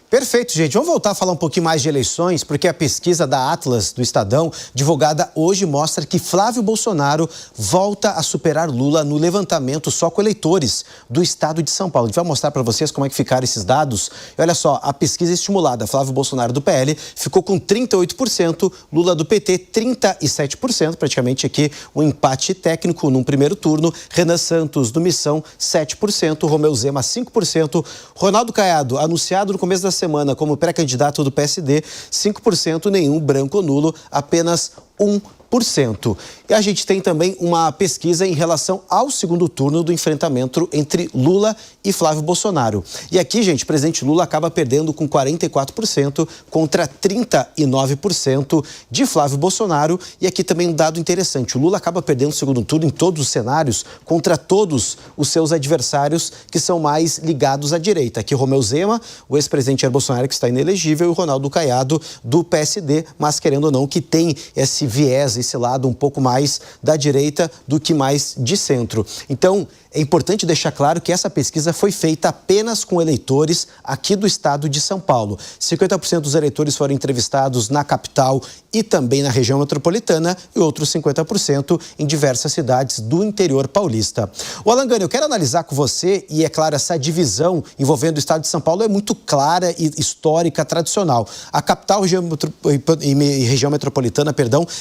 Perfeito, gente. Vamos voltar a falar um pouquinho mais de eleições, porque a pesquisa da Atlas, do Estadão, divulgada hoje, mostra que Flávio Bolsonaro volta a superar Lula no levantamento só com eleitores do estado de São Paulo. A gente vai mostrar para vocês como é que ficaram esses dados. E olha só, a pesquisa estimulada, Flávio Bolsonaro do PL ficou com 38%, Lula do PT 37%, praticamente aqui um empate técnico num primeiro turno. Renan Santos do Missão 7%, Romeu Zema 5%, Ronaldo Caiado, anunciado no começo da semana como pré-candidato do PSD, 5%, nenhum, branco ou nulo, apenas 1%. E a gente tem também uma pesquisa em relação ao segundo turno do enfrentamento entre Lula e Flávio Bolsonaro. E aqui, gente, o presidente Lula acaba perdendo com 44% contra 39% de Flávio Bolsonaro. E aqui também um dado interessante, o Lula acaba perdendo o segundo turno em todos os cenários contra todos os seus adversários que são mais ligados à direita. Aqui Romeu Zema, o ex-presidente Jair Bolsonaro, que está inelegível, e o Ronaldo Caiado do PSD, mas querendo ou não, que tem esse viés, esse lado um pouco mais da direita do que mais de centro. Então, é importante deixar claro que essa pesquisa foi feita apenas com eleitores aqui do estado de São Paulo. 50% dos eleitores foram entrevistados na capital e também na região metropolitana e outros 50% em diversas cidades do interior paulista. O Alan Gani, eu quero analisar com você, e é claro, essa divisão envolvendo o estado de São Paulo é muito clara e histórica, tradicional. A capital e região metropolitana,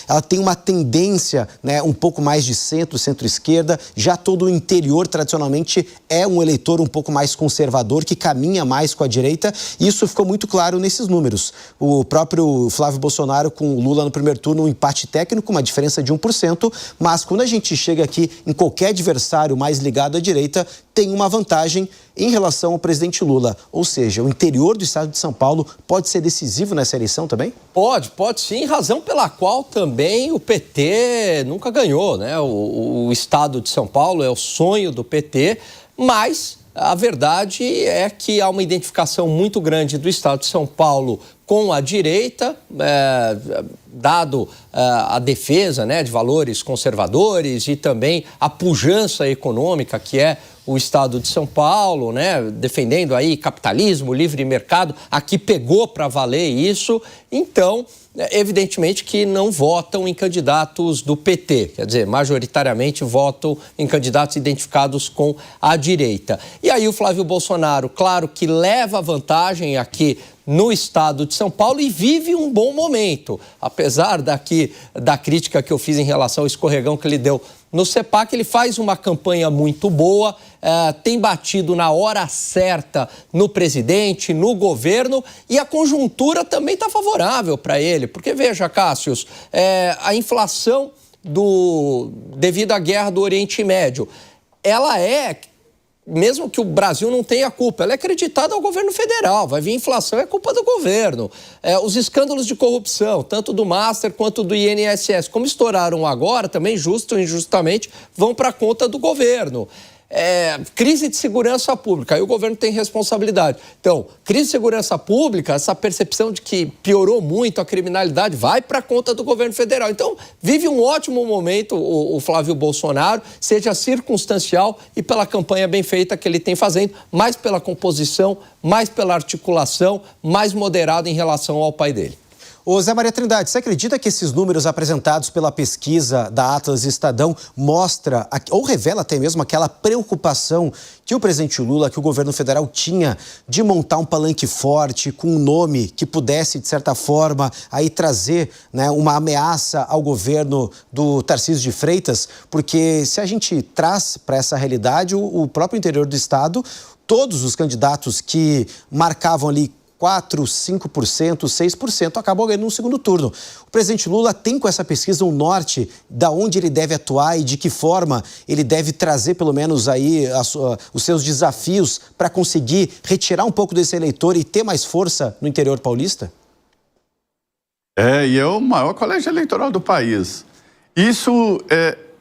ela tem uma tendência, né, um pouco mais de centro, centro-esquerda. Já todo o interior, tradicionalmente, é um eleitor um pouco mais conservador, que caminha mais com a direita, e isso ficou muito claro nesses números. O próprio Flávio Bolsonaro com o Lula no primeiro turno, um empate técnico, uma diferença de 1%, mas quando a gente chega aqui em qualquer adversário mais ligado à direita, tem uma vantagem em relação ao presidente Lula. Ou seja, o interior do estado de São Paulo pode ser decisivo nessa eleição também? Pode sim, razão pela qual também o PT nunca ganhou, né? O estado de São Paulo é o sonho do PT, mas a verdade é que há uma identificação muito grande do estado de São Paulo com a direita, dado a defesa, né, de valores conservadores e também a pujança econômica que é o estado de São Paulo, né, defendendo aí capitalismo, livre mercado, aqui pegou para valer isso. Então, evidentemente que não votam em candidatos do PT, quer dizer, majoritariamente votam em candidatos identificados com a direita. E aí o Flávio Bolsonaro, claro que leva vantagem aqui no estado de São Paulo e vive um bom momento, apesar da crítica que eu fiz em relação ao escorregão que ele deu no CEPAC. Ele faz uma campanha muito boa, tem batido na hora certa no presidente, no governo, e a conjuntura também está favorável para ele, porque veja, Cássius, a inflação devido à guerra do Oriente Médio, ela mesmo que o Brasil não tenha culpa, ela é acreditada ao governo federal, vai vir inflação, é culpa do governo. Os escândalos de corrupção, tanto do Master quanto do INSS, como estouraram agora, também justo ou injustamente, vão para a conta do governo. Crise de segurança pública, aí o governo tem responsabilidade. Então, crise de segurança pública, essa percepção de que piorou muito a criminalidade, vai para a conta do governo federal. Então, vive um ótimo momento o Flávio Bolsonaro, seja circunstancial e pela campanha bem feita que ele tem fazendo, mais pela composição, mais pela articulação, mais moderado em relação ao pai dele. Ô Zé Maria Trindade, você acredita que esses números apresentados pela pesquisa da Atlas e Estadão mostra, ou revela até mesmo aquela preocupação que o presidente Lula, que o governo federal tinha de montar um palanque forte, com um nome que pudesse, de certa forma, aí trazer, né, uma ameaça ao governo do Tarcísio de Freitas? Porque se a gente traz para essa realidade o próprio interior do estado, todos os candidatos que marcavam ali 4%, 5%, 6%, acabou ganhando no segundo turno. O presidente Lula tem com essa pesquisa um norte da onde ele deve atuar e de que forma ele deve trazer pelo menos aí os seus desafios para conseguir retirar um pouco desse eleitor e ter mais força no interior paulista? E é o maior colégio eleitoral do país. Isso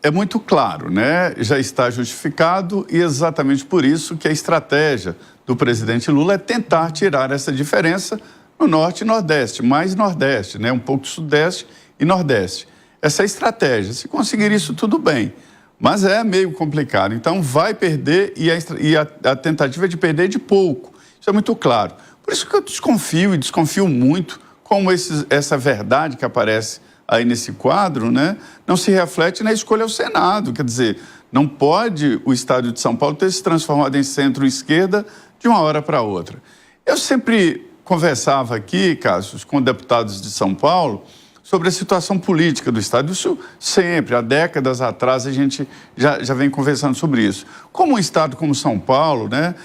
é muito claro, né? Já está justificado e exatamente por isso que a estratégia do presidente Lula é tentar tirar essa diferença no norte e nordeste, mais nordeste, né? Um pouco de sudeste e nordeste. Essa é a estratégia. Se conseguir isso, tudo bem. Mas é meio complicado. Então vai perder e a tentativa é de perder de pouco. Isso é muito claro. Por isso que eu desconfio e desconfio muito como essa verdade que aparece aí nesse quadro, né, não se reflete na escolha ao Senado. Quer dizer, não pode o Estado de São Paulo ter se transformado em centro-esquerda de uma hora para outra. Eu sempre conversava aqui, Cássio, com deputados de São Paulo sobre a situação política do Estado. Isso sempre, há décadas atrás, a gente já vem conversando sobre isso. Como um Estado como São Paulo, né,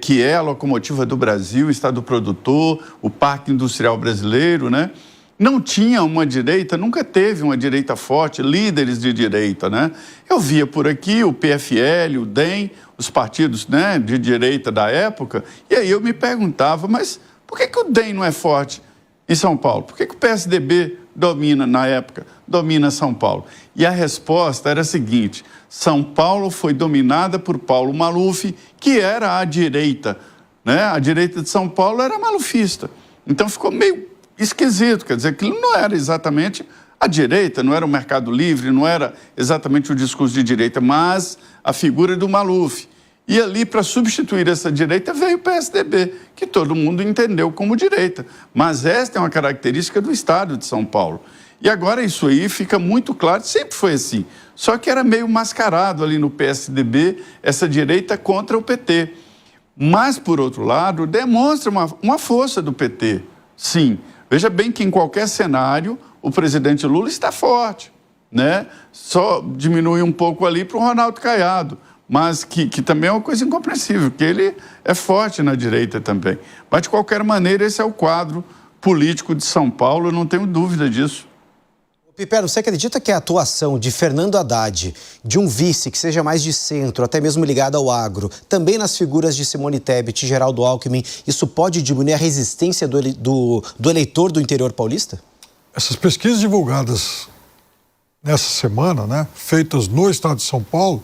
que é a locomotiva do Brasil, o Estado produtor, o Parque Industrial Brasileiro, né, não tinha uma direita, nunca teve uma direita forte, líderes de direita, né? Eu via por aqui o PFL, o DEM, os partidos, né, de direita da época, e aí eu me perguntava, mas por que o DEM não é forte em São Paulo? Por que o PSDB domina, na época, domina São Paulo? E a resposta era a seguinte: São Paulo foi dominada por Paulo Maluf, que era a direita, né? A direita de São Paulo era malufista. Então ficou meio esquisito, quer dizer, aquilo não era exatamente a direita, não era o Mercado Livre, não era exatamente o discurso de direita, mas a figura do Maluf. E ali, para substituir essa direita, veio o PSDB, que todo mundo entendeu como direita. Mas esta é uma característica do Estado de São Paulo. E agora isso aí fica muito claro, sempre foi assim. Só que era meio mascarado ali no PSDB, essa direita contra o PT. Mas, por outro lado, demonstra uma força do PT, sim. Veja bem que em qualquer cenário o presidente Lula está forte, né? Só diminui um pouco ali para o Ronaldo Caiado, mas que também é uma coisa incompreensível, que ele é forte na direita também. Mas, de qualquer maneira, esse é o quadro político de São Paulo, eu não tenho dúvida disso. Piperno, você acredita que a atuação de Fernando Haddad, de um vice que seja mais de centro, até mesmo ligado ao agro, também nas figuras de Simone Tebet e Geraldo Alckmin, isso pode diminuir a resistência do eleitor do interior paulista? Essas pesquisas divulgadas nessa semana, né, feitas no estado de São Paulo,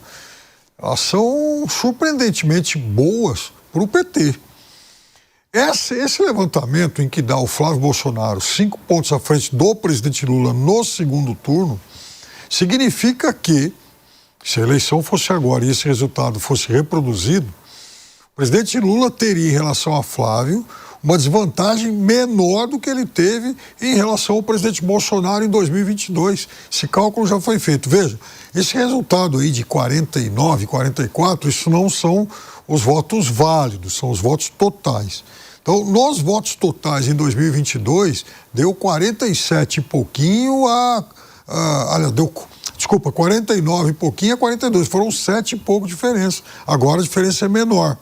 elas são surpreendentemente boas para o PT. Esse levantamento em que dá o Flávio Bolsonaro 5 pontos à frente do presidente Lula no segundo turno, significa que, se a eleição fosse agora e esse resultado fosse reproduzido, o presidente Lula teria em relação a Flávio uma desvantagem menor do que ele teve em relação ao presidente Bolsonaro em 2022. Esse cálculo já foi feito. Veja, esse resultado aí de 49, 44, isso não são os votos válidos, são os votos totais. Então, nos votos totais em 2022, deu 47 e pouquinho desculpa, 49 e pouquinho a 42. Foram 7 e pouco de diferença. Agora a diferença é menor.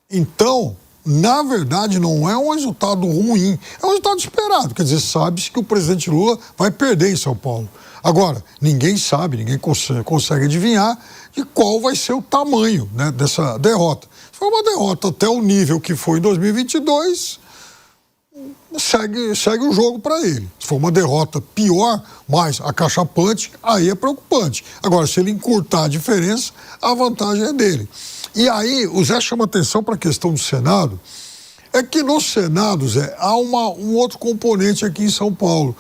Então, na verdade, não é um resultado ruim, é um resultado esperado. Quer dizer, sabe-se que o presidente Lula vai perder em São Paulo. Agora, ninguém sabe, ninguém consegue adivinhar de qual vai ser o tamanho, né, dessa derrota. Se for uma derrota até o nível que foi em 2022, segue o jogo para ele. Se for uma derrota pior, mais acachapante, aí é preocupante. Agora, se ele encurtar a diferença, a vantagem é dele. E aí, o Zé chama atenção para a questão do Senado, é que no Senado, Zé, há um outro componente aqui em São Paulo.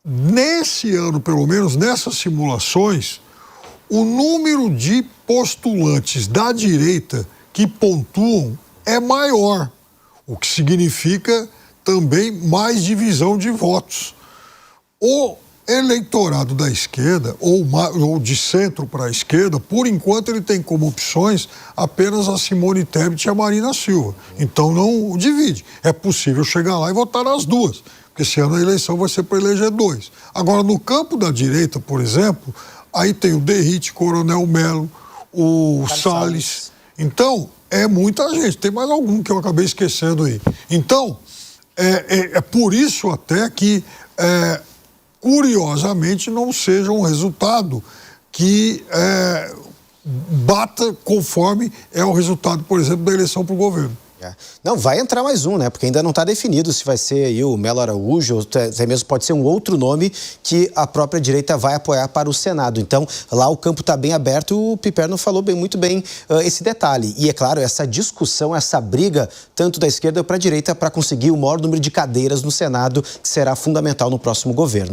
Nesse ano, pelo menos, nessas simulações, o número de postulantes da direita que pontuam é maior, o que significa também mais divisão de votos. O eleitorado da esquerda, ou de centro para a esquerda, por enquanto ele tem como opções apenas a Simone Tebet e a Marina Silva. Então não o divide. É possível chegar lá e votar nas duas, porque esse ano a eleição vai ser para eleger 2. Agora, no campo da direita, por exemplo, aí tem o Derrite, Coronel Melo, o Salles. Então, é muita gente. Tem mais algum que eu acabei esquecendo aí. Então, é por isso até que, curiosamente, não seja um resultado que bata conforme é o resultado, por exemplo, da eleição para o governo. Não, vai entrar mais um, né? Porque ainda não está definido se vai ser aí o Melo Araújo, ou até mesmo pode ser um outro nome que a própria direita vai apoiar para o Senado. Então, lá o campo está bem aberto e o Piperno falou muito bem esse detalhe. E, é claro, essa discussão, essa briga, tanto da esquerda para a direita, para conseguir o maior número de cadeiras no Senado, que será fundamental no próximo governo.